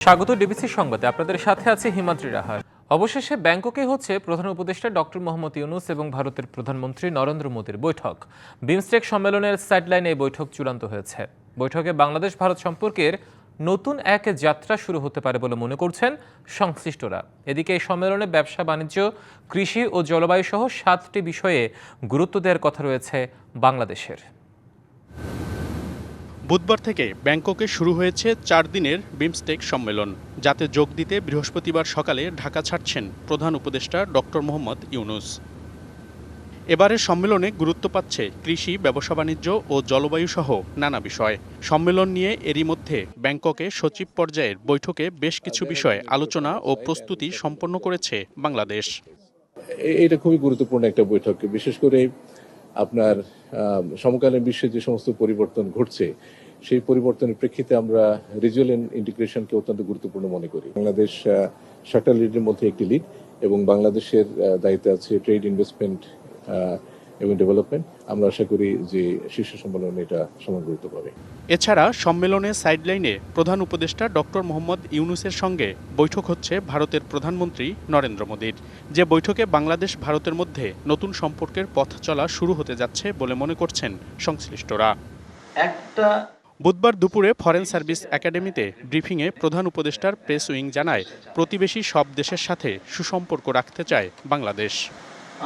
স্বাগত ডিবিসি সংবাদে আপনাদের সাথে আছে হিমাদ্রি রাহার। অবশেষে ব্যাংককে হচ্ছে প্রধান উপদেষ্টা ডক্টর মোহাম্মদ ইউনূস এবং ভারতের প্রধানমন্ত্রী নরেন্দ্র মোদীর বৈঠক। বিমস্টেক সম্মেলনের সাইডলাইনে এই বৈঠক চূড়ান্ত হয়েছে। বৈঠকে বাংলাদেশ ভারত সম্পর্কের নতুন এক যাত্রা শুরু হতে পারে বলে মনে করছেন সংশ্লিষ্টরা। এদিকে এই সম্মেলনে ব্যবসা বাণিজ্য, কৃষি ও জলবায়ু সহ 7টি বিষয়ে গুরুত্ব দেওয়ার কথা রয়েছে বাংলাদেশের। বুধবার থেকে ব্যাংককে শুরু হয়েছে 4 দিনের বিমস্টেক সম্মেলন, যাতে যোগ দিতে বৃহস্পতিবার সকালে ঢাকা ছাড়ছেন প্রধান উপদেষ্টা ডক্টর মোহাম্মদ ইউনূস। এবারের সম্মেলনে গুরুত্ব পাচ্ছে কৃষি, ব্যবসা বাণিজ্য ও জলবায়ু সহ নানা বিষয়। সম্মেলন নিয়ে এরই মধ্যে ব্যাংককে সচিব পর্যায়ের বৈঠকে বেশ কিছু বিষয়ে আলোচনা ও প্রস্তুতি সম্পন্ন করেছে বাংলাদেশ। এটা খুবই গুরুত্বপূর্ণ একটা বৈঠক, বিশেষ করে আপনার সমকালীন বিশ্বে যে সমস্ত পরিবর্তন ঘটছে সেই পরিবর্তনের প্রেক্ষিতে আমরা রিজিওনাল ইন্টিগ্রেশনকে অত্যন্ত গুরুত্বপূর্ণ মনে করি। বাংলাদেশ 7টা লিডের মধ্যে একটি লিড, এবং বাংলাদেশের দায়িত্বে আছে ট্রেড, ইনভেস্টমেন্ট এবং ডেভেলপমেন্ট। আমরা আশা করি যে শীর্ষ সম্মেলনে এটা সমান গুরুত্ব পাবে। এছাড়া সম্মেলনে সাইডলাইনে প্রধান উপদেষ্টা ডক্টর মোহাম্মদ ইউনূসের সঙ্গে বৈঠক হচ্ছে ভারতের প্রধানমন্ত্রী নরেন্দ্র মোদীর, যে বৈঠকে বাংলাদেশ ভারতের মধ্যে নতুন সম্পর্কের পথ চলা শুরু হতে যাচ্ছে বলে মনে করছেন সংশ্লিষ্টরা। বুধবার দুপুরে ফরেন সার্ভিস একাডেমিতে ব্রিফিংয়ে প্রধান উপদেষ্টার প্রেস উইং জানায়, প্রতিবেশী সব দেশের সাথে সুসম্পর্ক রাখতে চায় বাংলাদেশ।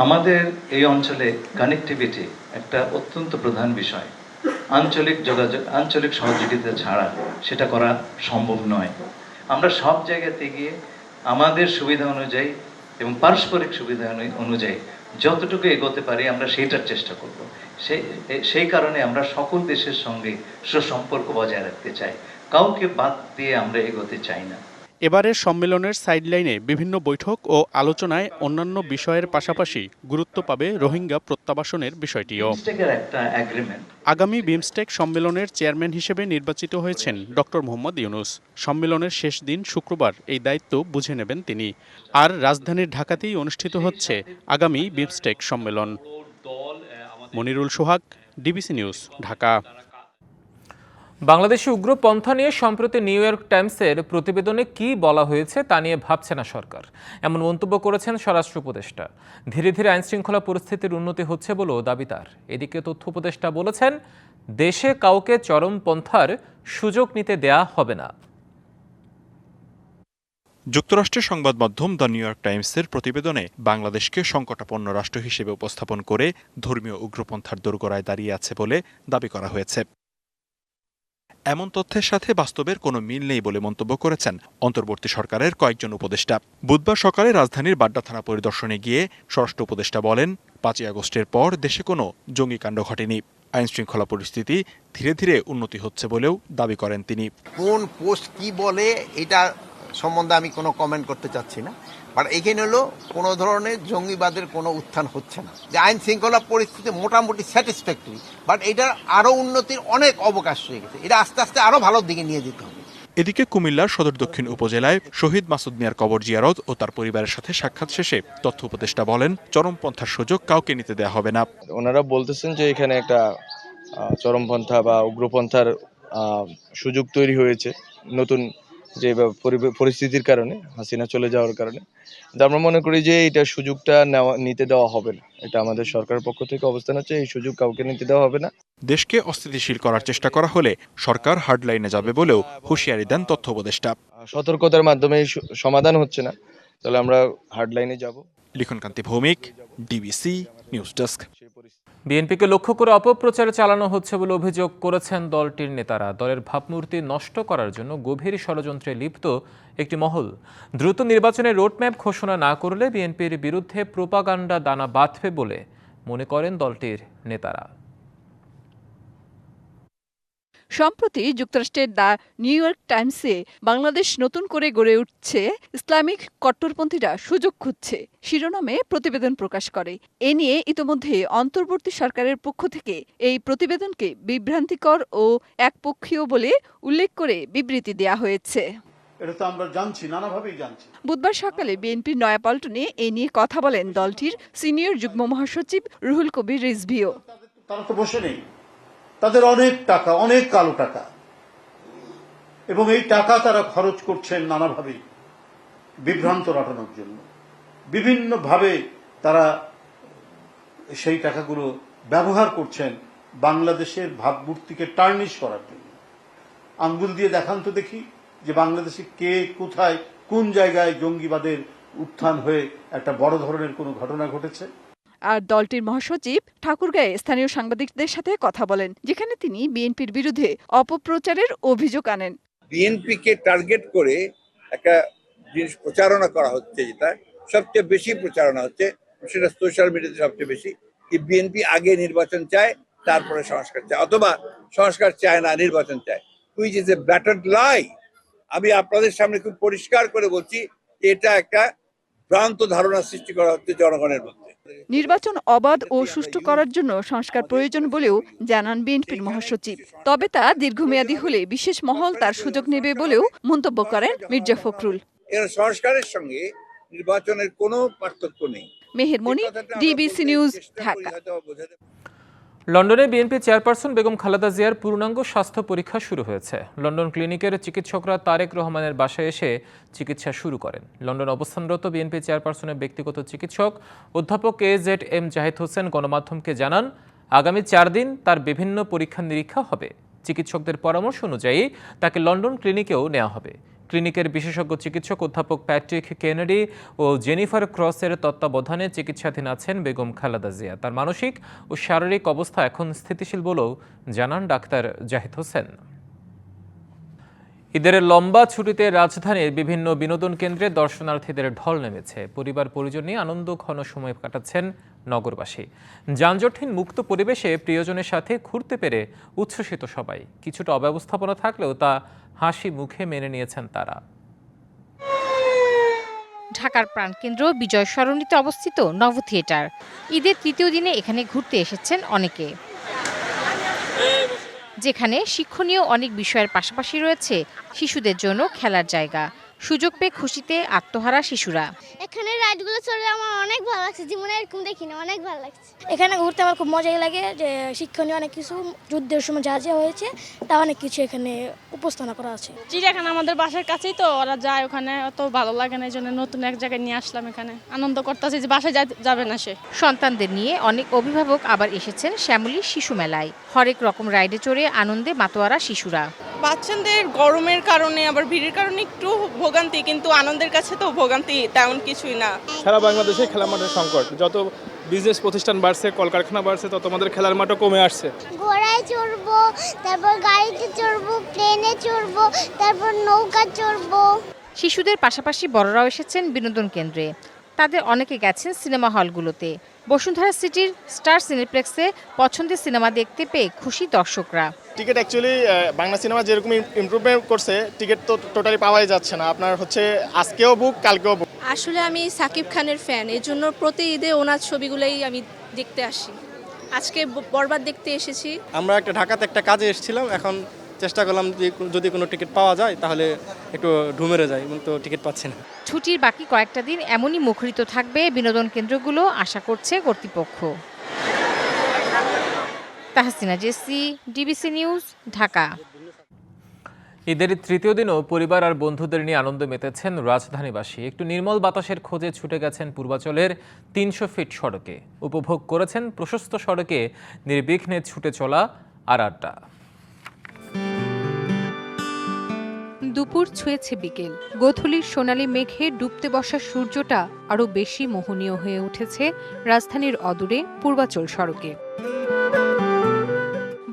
আমাদের এই অঞ্চলে কানেক্টিভিটি একটা অত্যন্ত প্রধান বিষয়। আঞ্চলিক যোগাযোগ, আঞ্চলিক সহযোগিতা ছাড়া সেটা করা সম্ভব নয়। আমরা সব জায়গাতে গিয়ে আমাদের সুবিধা অনুযায়ী এবং পারস্পরিক সুবিধা অনুযায়ী যতটুকু এগোতে পারি আমরা সেইটার চেষ্টা করব। সেই কারণে আমরা সকল দেশের সঙ্গে সুসম্পর্ক বজায় রাখতে চাই, কাউকে বাদ দিয়ে আমরা এগোতে চাই না। এবারের সম্মেলনের সাইডলাইনে বিভিন্ন বৈঠক ও আলোচনায় অন্যান্য বিষয়ের পাশাপাশি গুরুত্ব পাবে রোহিঙ্গা প্রত্যাবাসনের বিষয়টিও। আগামী বিমস্টেক সম্মেলনের চেয়ারম্যান হিসেবে নির্বাচিত হয়েছেন ডক্টর মোহাম্মদ ইউনূস। সম্মেলনের শেষ দিন শুক্রবার এই দায়িত্ব বুঝে নেবেন তিনি। আর রাজধানীর ঢাকাতেই অনুষ্ঠিত হচ্ছে আগামী বিমস্টেক সম্মেলন। মনিরুল সোহাগ, ডিবিসি নিউজ, ঢাকা। বাংলাদেশে উগ্রপন্থা নিয়ে সম্প্রতি নিউ ইয়র্ক টাইমসের প্রতিবেদনে কি বলা হয়েছে তা নিয়ে ভাবছে না সরকার, এমন মন্তব্য করেছেন স্বরাষ্ট্র উপদেষ্টা। ধীরে ধীরে আইনশৃঙ্খলা পরিস্থিতির উন্নতি হচ্ছে বলেও দাবি তার। এদিকে তথ্য উপদেষ্টা বলেছেন, দেশে কাউকে চরমপন্থার সুযোগ নিতে দেয়া হবে না। যুক্তরাষ্ট্রের সংবাদ মাধ্যম দ্য নিউ ইয়র্ক টাইমসের প্রতিবেদনে বাংলাদেশকে সংকটাপন্ন রাষ্ট্র হিসেবে উপস্থাপন করে ধর্মীয় উগ্রপন্থার দোরগোড়ায় দাঁড়িয়ে আছে বলে দাবি করা হয়েছে। এমন তথ্যের সাথে বাস্তবের কোনো মিল নেই বলে মন্তব্য করেছেন অন্তর্বর্তী সরকারের কয়েকজন উপদেষ্টা। বুধবার সকালে রাজধানীর বাড্ডা থানা পরিদর্শনে গিয়ে স্বরাষ্ট্র উপদেষ্টা বলেন, 5ই আগস্টের পর দেশে কোনো জঙ্গিকাণ্ড ঘটেনি। আইনশৃঙ্খলা পরিস্থিতি ধীরে ধীরে উন্নতি হচ্ছে বলেও দাবি করেন তিনি। কোন পোস্ট কি বলে এটা সম্বন্ধে আমি কোনো কমেন্ট করতে চাচ্ছি না, বাট এখানে হলো কোনো ধরনের জঙ্গিবাদের কোনো উত্থান হচ্ছে না। যে আইন শৃঙ্খলা পরিস্থিতি মোটামুটি স্যাটিসফ্যাক্টরি, বাট এটার আরও উন্নতির অনেক অবকাশ রয়ে গেছে। এটা আস্তে আস্তে আরও ভালোর দিকে নিয়ে যেতে হবে। এদিকে কুমিল্লার সদর দক্ষিণ উপজেলায় শহীদ মাসুদ মিয়ার কবর জিয়ারত ও তার পরিবারের সাথে সাক্ষাৎ শেষে তথ্য উপদেষ্টা বলেন, চরমপন্থার সুযোগ কাউকে নিতে দেওয়া হবে না। ওনারা বলতেছেন যে এখানে একটা চরমপন্থা বা উগ্রপন্থার সুযোগ তৈরি হয়েছে নতুন যে পরিস্থিতির কারণে, হাসিনা চলে যাওয়ার কারণে। আমরা মনে করি যে এটা সুযোগটা নিতে দেওয়া হবে না। এটা আমাদের সরকারের পক্ষ থেকে অবস্থান হচ্ছে, এই সুযোগ কাউকে নিতে দেওয়া হবে না। দেশকে অস্থিতিশীল করার চেষ্টা করা হলে সরকার হার্ডলাইনে যাবে বলেও হুঁশিয়ারি দেন তথ্য উপদেষ্টা। সতর্কতার মাধ্যমে সমাধান হচ্ছে না, তাহলে আমরা হার্ডলাইনে যাব। লিখনকান্তি ভৌমিক, ডিবিসি নিউজ ডেস্ক। বিএনপিকে লক্ষ্য করে অপপ্রচার চালানো হচ্ছে বলে অভিযোগ করেছেন দলটির নেতারা। দলের ভাবমূর্তি নষ্ট করার জন্য গভীর ষড়যন্ত্রে লিপ্ত একটি মহল দ্রুত নির্বাচনের রোডম্যাপ ঘোষণা না করলে বিএনপির বিরুদ্ধে প্রোপাগান্ডা দানা বাঁধবে বলে মনে করেন দলটির নেতারা। সম্প্রতি যুক্তরাষ্ট্রের দ্য নিউ ইয়র্ক টাইমসে বাংলাদেশ নতুন করে গড়ে উঠছে, ইসলামিক কট্টরপন্থীরা সুযোগ খুঁজছে শিরোনামে প্রতিবেদন প্রকাশ করে। এ নিয়ে ইতোমধ্যে অন্তর্বর্তী সরকারের পক্ষ থেকে এই প্রতিবেদনকে বিভ্রান্তিকর ও একপক্ষীয় বলে উল্লেখ করে বিবৃতি দেয়া হয়েছে। বুধবার সকালে বিএনপির নয়াপল্টনে এ নিয়ে কথা বলেন দলটির সিনিয়র যুগ্ম মহাসচিব রুহুল কবির রিজভীও। তারা তো বসে নেই, তাদের অনেক টাকা, অনেক কালো টাকা, এবং এই টাকা তারা খরচ করছেন নানাভাবে বিভ্রান্ত রটানোর জন্য। বিভিন্নভাবে তারা সেই টাকাগুলো ব্যবহার করছেন বাংলাদেশের ভাবমূর্তিকে টার্নিশ করার জন্য। আঙ্গুল দিয়ে দেখান তো দেখি যে বাংলাদেশে কে কোথায় কোন জায়গায় জঙ্গিবাদের উত্থান হয়ে একটা বড় ধরনের কোনো ঘটনা ঘটেছে। আর দলটির মহাসচিব ঠাকুরগাঁয়ে স্থানীয় সাংবাদিকদের সাথে কথা বলেন, যেখানে তিনি বিএনপির বিরুদ্ধে অপপ্রচারের অভিযোগ আনেন। বিএনপিকে টার্গেট করে একটা জিনিস প্রচারণা করা হচ্ছে, যেটা সবচেয়ে বেশি প্রচারণা হচ্ছে, সেটা সোশ্যাল মিডিয়াতে সবচেয়ে বেশি, যে বিএনপি আগে নির্বাচন চায় তারপরে সংস্কার চায়, অথবা সংস্কার চায় না নির্বাচন চায়, হুইচ ইজ এ ব্যাটার্ড লাই। আমি আপনাদের সামনে খুব পরিষ্কার করে বলছি, এটা একটা ভ্রান্ত ধারণা সৃষ্টি করা হচ্ছে জনগণের মধ্যে। নির্বাচন অবাধ ও সুষ্ঠু করার জন্য সংস্কার প্রয়োজন বলেও জানান বিএনপির মহাসচিব। তবে তা দীর্ঘমেয়াদী হলে বিশেষ মহল তার সুযোগ নেবে বলেও মন্তব্য করেন মির্জা ফখরুল। এর সংস্কারের সঙ্গে নির্বাচনের কোনো পার্থক্য নেই। মেহের মনি, ডিবিসি নিউজ, ঢাকা। লন্ডনে বিএনপি চেয়ারপারসন বেগম খালেদা জিয়ার পূর্ণাঙ্গ স্বাস্থ্য পরীক্ষা শুরু হয়েছে। লন্ডন ক্লিনিকের চিকিৎসকরা তারেক রহমানের বাসায় এসে চিকিৎসা শুরু করেন। লন্ডন অবস্থানরত বিএনপি চেয়ারপারসনের ব্যক্তিগত চিকিৎসক অধ্যাপক AZM জাহিদ হোসেন গণমাধ্যমকে জানান, আগামী 4 দিন তার বিভিন্ন পরীক্ষা নিরীক্ষা হবে। চিকিৎসকদের পরামর্শ অনুযায়ী তাকে লন্ডন ক্লিনিকেও নেওয়া হবে। ক্লিনিকের বিশেষজ্ঞ চিকিৎসক অধ্যাপক প্যাট্রিক কেনেডি ও জেনিফার ক্রসের তত্ত্বাবধানে চিকিৎসাধীন আছেন বেগম খালেদা জিয়া। তার মানসিক ও শারীরিক অবস্থা এখন স্থিতিশীল বলেও জানান ডাক্তার জাহিদ হোসেন। ঈদের লম্বা ছুটিতে রাজধানীর বিভিন্ন বিনোদন কেন্দ্রে দর্শনার্থীদের ঢল নেমেছে। পরিবার পরিজন নিয়ে আনন্দ ঘন সময় কাটাচ্ছেন নগরবাসী। যানজটহীন মুক্ত পরিবেশে প্রিয়জনের সাথে ঘুরতে পেরে উচ্ছ্বসিত সবাই। কিছুটা অব্যবস্থাপনা থাকলেও তা হাসি মুখে মেনে নিয়েছেন তারা। ঢাকার প্রাণকেন্দ্র বিজয় সরণিতে অবস্থিত নভ থিয়েটার। ঈদের তৃতীয় দিনে এখানে ঘুরতে এসেছেন অনেকে, যেখানে শিক্ষণীয় অনেক বিষয়ের পাশাপাশি রয়েছে শিশুদের জন্য খেলার জায়গা। সুযোগ পেয়ে খুশিতে আত্মহারা শিশুরা। এখানে রাইডগুলো চড়ে আমার অনেক ভালো লাগছে, জীবনে এরকম দেখিনি, অনেক ভালো লাগছে। এখানে ঘুরতে আমার খুব মজাই লাগে, যে শিক্ষণীয় অনেক কিছু, যুদ্ধের সময় যা যা হয়েছে তা অনেক কিছু এখানে উপস্থাপনা করা আছে। চিড়িয়াখানা আমাদের বাসার কাছেই, তো ওরা যায় ওখানে, অত ভালো লাগে না, এই জন্য নতুন এক জায়গায় নিয়ে আসলাম। এখানে আনন্দ করতেছে যে বাসায় যাবে না সে। সন্তানদের নিয়ে অনেক অভিভাবক আবার এসেছেন শ্যামলী শিশু মেলায়। হরেক রকম রাইডে চড়ে আনন্দে মাতোয়ারা শিশুরা। বাচ্চাদের গরমের কারণে আবার ভিড়ের কারণে একটু ভোগান্তি, কিন্তু আনন্দের কাছে তো ভোগান্তি তেমন কিছুই না। সারা বাংলাদেশে খেলার মাঠের সংকট, যত বিজনেস প্রতিষ্ঠান বাড়ছে, কলকারখানা বাড়ছে, তত আমাদের খেলার মাঠও কমে আসছে। ঘোড়ায় চড়বো, তারপর গাড়িতে চড়বো, প্লেনে চড়বো, তারপর নৌকা চড়বো। শিশুদের পাশাপাশি বড়রাও এসেছেন বিনোদন কেন্দ্রে। তাদের অনেকে গেছেন সিনেমা হলগুলোতে। বসুন্ধরা সিটির স্টার সিনেপ্লেক্সে পছন্দের সিনেমা দেখতে পেয়ে খুশি দর্শকরা। টিকিট অ্যাকচুয়ালি বাংলা সিনেমা যেরকম ইমপ্রুভমেন্ট করছে, টিকিট তো টোটালি পাওয়াই যাচ্ছে না। আপনার হচ্ছে আজকেও বুক, কালকেও বুক। আসলে আমি সাকিব খানের ফ্যান, এই জন্য প্রতি ঈদে ওনার ছবিগুলোই আমি দেখতে আসি। আজকে বরবাদ দেখতে এসেছি। আমরা ঢাকাতে একটা কাজে এসেছিলাম, এখন চেষ্টা করলাম যদি কোনো টিকিট পাওয়া যায় তাহলে একটু ঢুমেরে যায়, কিন্তু টিকিট পাচ্ছি না। ছুটির বাকি কয়েকটা দিন এমনই মুখরিত থাকবে বিনোদন কেন্দ্রগুলো, আশা করছে কর্তৃপক্ষ। Tahsina Jessy, DBC news, Dhaka. ঈদের তৃতীয় দিনও পরিবার আর বন্ধুদের নিয়ে আনন্দ মেতেছেন রাজধানীবাসী। একটু নির্মল বাতাসের খোঁজে ছুটে গেছেন পূর্বাচলের 300 ফিট সড়কে। উপভোগ করেছেন প্রশস্ত সড়কে নির্বিঘ্নে ছুটে চলা আর আড্ডা। দুপুর ছুঁয়েছে বিকেল। গোধূলির সোনালী মেঘে ডুবতে বসা সূর্যটা আরও বেশি মোহনীয় হয়ে উঠেছে রাজধানীর অদূরে পূর্বাচল সড়কে।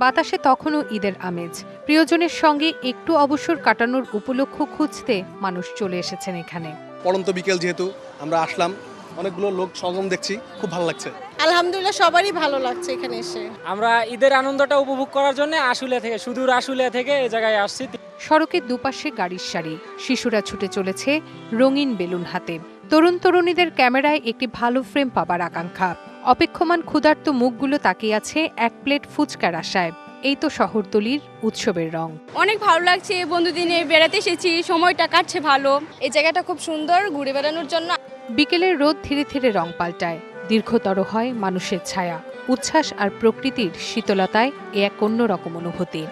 বাতাসে তখনও ঈদের আমেজ। প্রিয়জনের সঙ্গে একটু অবসর কাটানোর উপলক্ষ খুঁজতে মানুষ চলে এসেছেন এখানে। পড়ন্ত বিকেল যেহেতু আমরা আসলাম, অনেকগুলো লোক সমাগম দেখছি, খুব ভালো লাগছে। আলহামদুলিল্লাহ, সবারই ভালো লাগছে এখানে এসে। আমরা ঈদের আনন্দটা উপভোগ করার জন্য সুদূর আশুলিয়া থেকে এই জায়গায় আসছি। সড়কের দুপাশে গাড়ির সারি, শিশুরা ছুটে চলেছে রঙিন বেলুন হাতে। তরুণ তরুণীদের ক্যামেরায় একটি ভালো ফ্রেম পাবার আকাঙ্ক্ষা। অপেক্ষমান ক্ষুধার্ত মুখগুলো তাকিয়ে আছে এক প্লেট ফুচকার আশায়। এই তো শহরতলির উৎসবের রং। অনেক ভালো লাগছে, বন্ধুদের নিয়ে বেড়াতে এসেছি, সময়টা কাটছে ভালো। এই জায়গাটা খুব সুন্দর ঘুরে বেড়ানোর জন্য। বিকেলের রোদ ধীরে ধীরে রং পাল্টায়, দীর্ঘতর হয় মানুষের ছায়া। উচ্ছ্বাস আর প্রকৃতির শীতলতায় এ এক অন্যরকম অনুভূতি।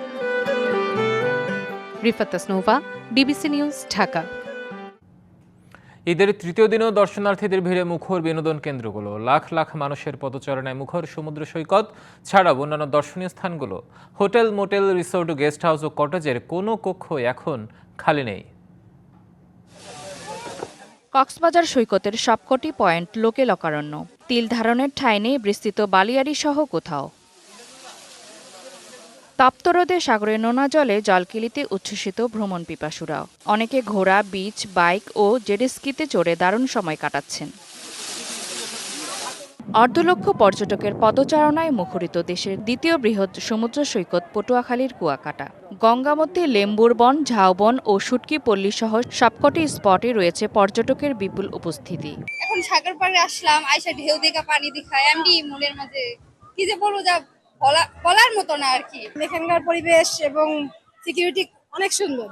Rifat Tasnuva, DBC news, Dhaka. ঈদের তৃতীয় দিনেও দর্শনার্থীদের ভিড়ে মুখর বিনোদন কেন্দ্রগুলো। লাখ লাখ মানুষের পদচারণায় মুখর সমুদ্র সৈকত ছাড়াও অন্যান্য দর্শনীয় স্থানগুলো। Hotel, motel, resort, guest house ও কটেজের কোনো কক্ষ এখন খালি নেই। কক্সবাজার সৈকতের সবকটি পয়েন্ট লোকে লোকারণ্য। তিল ধারণের ঠাঁই নেই বিস্তৃত বালিয়াড়ি সহ কোথাও। তপ্ত রোদে সাগরের নোনা জলে জলকিলিতে উচ্ছ্বসিত ভ্রমণ পিপাসুরা। অনেকে ঘোড়া, বিচ, বাইক ও জেটস্কিতে চড়ে দারুণ সময় কাটাচ্ছেন। অর্ধলক্ষ পর্যটকের পদচারণায় মুখরিত দেশের দ্বিতীয় বৃহৎ সমুদ্র সৈকত পটুয়াখালীর কুয়াকাটা। গঙ্গামধ্যে লেম্বুর বন, ঝাউবন ও শুটকি পল্লী সহ সবকটি স্পটে রয়েছে পর্যটকের বিপুল উপস্থিতি। এখন সাগর পাড়ে আসলাম, আইসা ঢেউ দেখা, পানি দেখা, এমনি মনের মাঝে কি যে বলবো, যা বলার মতো না আর কি। এখানকার পরিবেশ এবং সিকিউরিটি অনেক সুন্দর,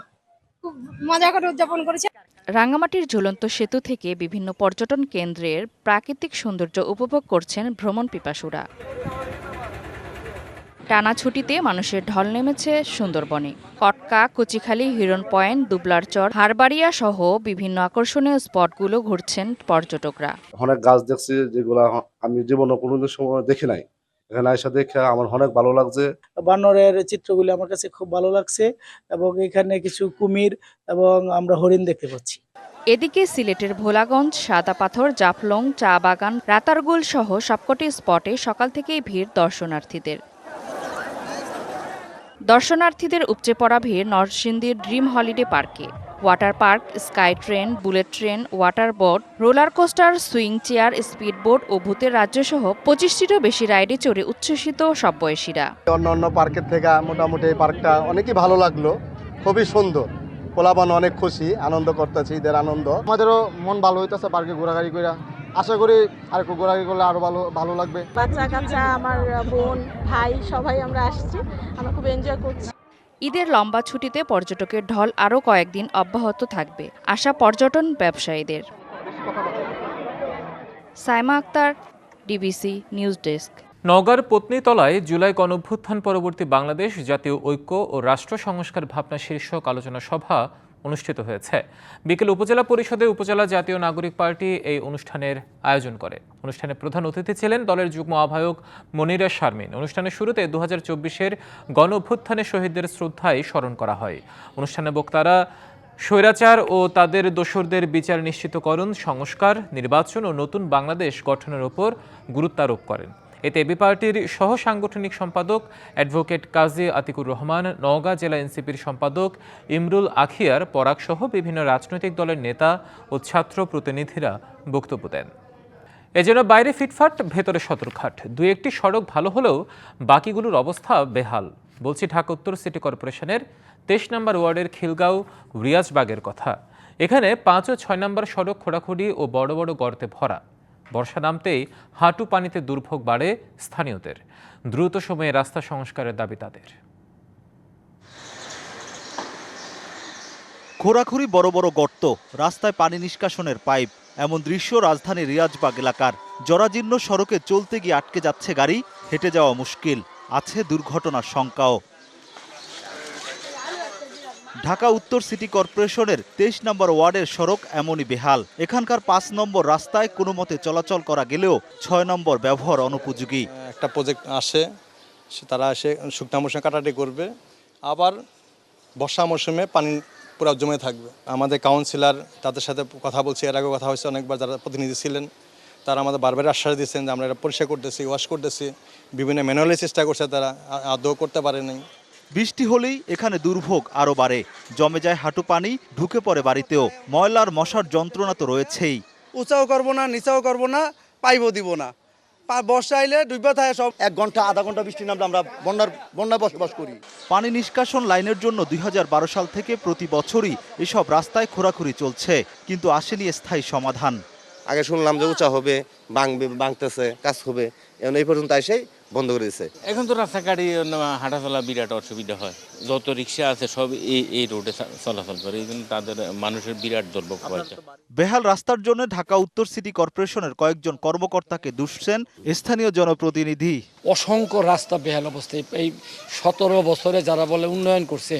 খুব মজা করে উদযাপন করেছে। রাঙামাটির ঝুলন্ত সেতু থেকে বিভিন্ন পর্যটন কেন্দ্রের প্রাকৃতিক সৌন্দর্য উপভোগ করছেন ভ্রমণ পিপাসুরা। টানা ছুটিতে মানুষের ঢল নেমেছে সুন্দরবনে। কটকা, কচিখালী, হিরন পয়েন্ট, দুবলারচর, হারবাড়িয়া সহ বিভিন্ন আকর্ষণীয় স্পটগুলো ঘুরছেন পর্যটকরা। অনেক গাছ দেখছি যেগুলো আমি জীবনে কোনোদিন সময় দেখি নাই। এখানে এসে দেখে আমার অনেক ভালো লাগছে। বানরের চিত্রগুলি আমার কাছে খুব ভালো লাগছে এবং এখানে কিছু কুমির এবং আমরা হরিণ দেখতে পাচ্ছি। এদিকে সিলেটের ভোলাগঞ্জ, সাদা পাথর, জাফলং, চা বাগান, রাতারগুল সহ সবকটি স্পটে সকাল থেকেই ভিড় দর্শনার্থীদের। উপচে পড়া ভিড় নরসিংদীর ড্রিম হলিডে পার্কে। Water park, sky train, bullet train, water boat, roller coaster, swing chair, speedboat ও ভূতের রাজ্য সহ 25টিরও বেশি রাইডে চড়ে উচ্ছ্বসিত সব বয়সীরা। অন্য পার্কের থেকে মোটামুটি এই পার্কটা অনেকই ভালো লাগলো, খুবই সুন্দর। পোলাপান অনেক খুশি, আনন্দ করতেছি, ঈদের আনন্দ। আমাদেরও মন ভালো হইতেছে পার্কে ঘোরাঘুরি করে। আশা করি আর একটু ঘোরাঘুরি করলে আরো ভালো লাগবে। বাচ্চা কাচ্চা, আমার বোন, ভাই সবাই আমরা আসছি, আমরা খুব এনজয় করছি। ঈদের লম্বা ছুটিতে পর্যটকের ঢল আরও কয়েকদিন অব্যাহত থাকবে আশা পর্যটন ব্যবসায়ীদের। Saima Akter, DBC news desk. নওগাঁর পত্নীতলায় জুলাই গণঅভ্যুত্থান পরবর্তী বাংলাদেশ জাতীয় ঐক্য ও রাষ্ট্র সংস্কার ভাবনা শীর্ষক আলোচনা সভা অনুষ্ঠিত হয়েছে। বিকেল উপজেলা পরিষদে উপজেলা জাতীয় নাগরিক পার্টি এই অনুষ্ঠানের আয়োজন করে। অনুষ্ঠানে প্রধান অতিথি ছিলেন দলের যুগ্ম আহ্বায়ক মনিরা শারমিন। অনুষ্ঠানের শুরুতে 2024-এর গণ অভ্যুত্থানে শহীদদের শ্রদ্ধায় স্মরণ করা হয়। অনুষ্ঠানে বক্তারা স্বৈরাচার ও তাদের দোসরদের বিচার নিশ্চিতকরণ, সংস্কার, নির্বাচন ও নতুন বাংলাদেশ গঠনের ওপর গুরুত্ব আরোপ করেন। এতে এবি পার্টির সহ সাংগঠনিক সম্পাদক অ্যাডভোকেট কাজী আতিকুর রহমান, নওগাঁ জেলা এনসিপির সম্পাদক ইমরুল আখিয়ার পরাগ সহ বিভিন্ন রাজনৈতিক দলের নেতা ও ছাত্র প্রতিনিধিরা বক্তব্য দেন। এজন্য বাইরে ফিটফাট, ভেতরে সতর্কঘাট। দুই একটি সড়ক ভালো হলেও বাকিগুলোর অবস্থা বেহাল। বলছি ঢাকা উত্তর সিটি কর্পোরেশনের 23 নম্বর ওয়ার্ডের খিলগাঁও রিয়াজবাগের কথা। এখানে 5 ও 6 নম্বর সড়ক খোঁড়াখুঁড়ি ও বড় বড় গর্তে ভরা। বর্ষা নামতেই হাঁটু পানিতে দুর্ভোগ বাড়ে স্থানীয়দের। দ্রুত সময়ে রাস্তা সংস্কারের দাবি তাদের। খোঁড়াখুঁড়ি, বড় বড় গর্ত, রাস্তায় পানি নিষ্কাশনের পাইপ, এমন দৃশ্য রাজধানীর রিয়াজবাগ এলাকার। জরাজীর্ণ সড়কে চলতে গিয়ে আটকে যাচ্ছে গাড়ি, হেঁটে যাওয়া মুশকিল, আছে দুর্ঘটনার শঙ্কাও। ঢাকা উত্তর সিটি কর্পোরেশনের 23 নম্বর ওয়ার্ডের সড়ক এমনই বেহাল। এখানকার 5 নম্বর রাস্তায় কোনো মতে চলাচল করা গেলেও 6 নম্বর ব্যবহার অনুপযোগী। একটা প্রজেক্ট আসে, তারা এসে শুকনা মৌসুমে কাটাটি করবে, আবার বর্ষা মৌসুমে পানি পুরো জমে থাকবে। আমাদের কাউন্সিলর তাদের সাথে কথা বলছি, এর আগে কথা হয়েছে অনেকবার, যারা প্রতিনিধি ছিলেন তারা আমাদের বারবার আশ্বাস দিচ্ছেন যে আমরা এটা পরিষ্কার করতেছি, ওয়াশ করতেছি। বিভিন্ন ম্যানুয়ালি চেষ্টা করছে, তারা আদৌ করতে পারেনি। বৃষ্টি হলেই এখানে দুর্ভোগ আরও বাড়ে, জমে যায় হাঁটু পানি, ঢুকে পড়ে বাড়িতেও। ময়লার মশার যন্ত্রণা তো রয়েছেই। উঁচাও করবো না, নিচাও করবো না, পাইবও দিব না। বর্ষা আইলে ডুবে থাকে সব। 1 ঘন্টা আধা ঘন্টা বৃষ্টি নামলে আমরা বন্যায় বসবাস করি। পানি নিষ্কাশন লাইনের জন্য 2012 সাল থেকে প্রতি বছরই এসব রাস্তায় খোঁড়াখুঁড়ি চলছে, কিন্তু আসেনি স্থায়ী সমাধান। আগে শুনলাম যে উঁচা হবে, ভাঙতেছে, কাজ হবে, এখন এই পর্যন্ত এসে বন্ধ করে দিচ্ছে। এখন তো রাস্তাঘাটে হাঁটা চলা বিরাট অসুবিধা হয়। যত রিক্সা আছে সব এই রোডে চলাচল করে, এই জন্য তাদের মানুষের বিরাট দুর্ভোগ হয়। বেহাল রাস্তার জন্য ঢাকা উত্তর সিটি কর্পোরেশনের কয়েকজন কর্মকর্তাকে দুষছেন স্থানীয় জনপ্রতিনিধি। অসংখ্য রাস্তা বেহাল অবস্থায়। এই 17 বছরে যারা বলে উন্নয়ন করছে,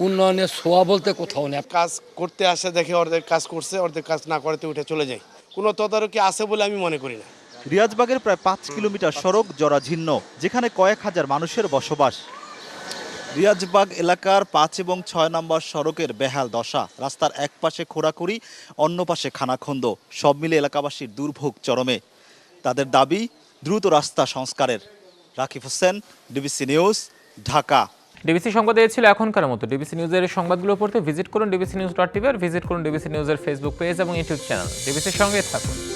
উন্নয়নের ছোঁয়া বলতে কোথাও নেই। কাজ করতে আসে দেখে অর্ধেক কাজ করছে, অর্ধেক কাজ না করতে উঠে চলে যায়। কোনো তদারকি আছে বলে আমি মনে করি না। রিয়াজবাগের প্রায় 5 কিলোমিটার সড়ক জরাজীর্ণ, যেখানে কয়েক হাজার মানুষের বসবাস। রিয়াজবাগ এলাকার 5 এবং 6 নম্বর সড়কের বেহাল দশা, রাস্তার এক পাশে খোঁড়াখুড়ি, অন্য পাশে খানাখন্দ, সব মিলে এলাকাবাসীর দুর্ভোগ চরমে। তাদের দাবি দ্রুত রাস্তা সংস্কারের। Rakib Hossain, DBC news, Dhaka. DBC সংবাদে এ ছিল এখনকার মতো। ডিবিসি নিউজের সংবাদগুলো পড়তে ভিজিট করুন dbcnews.tv আর ভিজিট করুন ডিবিসি নিউজের ফেসবুক পেজ এবং ইউটিউব চ্যানেল। ডিবিসির সঙ্গে থাকুন।